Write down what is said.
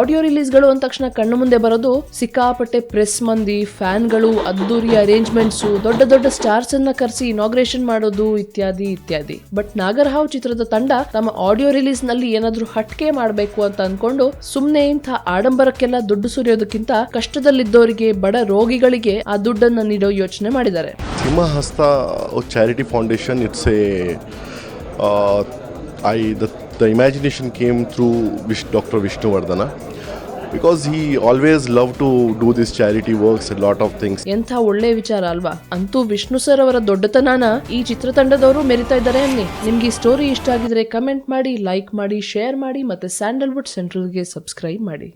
Audio ರಿಲೀಸ್ಗಳು ಅಂದ ತಕ್ಷಣ ಕಣ್ಣು ಮುಂದೆ ಬರೋದು ಸಿಕ್ಕಾಪಟ್ಟೆ ಪ್ರೆಸ್ ಮಂದಿ, ಫ್ಯಾನ್ಗಳು, ಅದ್ದೂರಿ ಅರೇಂಜ್ಮೆಂಟ್ಸ್, ದೊಡ್ಡ ದೊಡ್ಡ ಸ್ಟಾರ್ಸ್ ಅನ್ನ ಕರೆಸಿ ಇನಾಗ್ರೇಷನ್ ಮಾಡೋದು ಇತ್ಯಾದಿ ಇತ್ಯಾದಿ. ಬಟ್ ನಾಗರಹಾವ್ ಚಿತ್ರದ ತಂಡ ತಮ್ಮ ಆಡಿಯೋ ರಿಲೀಸ್ ನಲ್ಲಿ ಏನಾದ್ರೂ ಹಟ್ಕೆ ಮಾಡಬೇಕು ಅಂತ ಅನ್ಕೊಂಡು ಸುಮ್ನೆ ಇಂಥ ಆಡಂಬರಕ್ಕೆಲ್ಲ ದುಡ್ಡು ಸುರಿಯೋದಕ್ಕಿಂತ ಕಷ್ಟದಲ್ಲಿದ್ದವರಿಗೆ, ಬಡ ರೋಗಿಗಳಿಗೆ ಆ ದುಡ್ಡನ್ನ ನೀಡೋ ಯೋಚನೆ ಮಾಡಿದ್ದಾರೆ. Simhahasta charity foundation, it's a the imagination came through Dr. Vishnuvardhana, because he always loved to do this charity works, a lot of things. ಎಂಥ ಒಳ್ಳೆ ವಿಚಾರ ಅಲ್ವಾ. ಅಂತೂ ವಿಷ್ಣು ಸರ್ ಅವರ ದೊಡ್ಡತನನ ಈ ಚಿತ್ರತಂಡದವರು ಮೆರಿತಾ ಇದ್ದಾರೆ ಅನ್ನಿ. ನಿಮ್ಗೆ ಈ ಸ್ಟೋರಿ ಇಷ್ಟ ಆಗಿದ್ರೆ ಕಮೆಂಟ್ ಮಾಡಿ, ಲೈಕ್ ಮಾಡಿ, ಶೇರ್ ಮಾಡಿ, ಮತ್ತೆ ಸ್ಯಾಂಡಲ್ವುಡ್ ಸೆಂಟ್ರಲ್ಗೆ ಸಬ್ಸ್ಕ್ರೈಬ್ ಮಾಡಿ.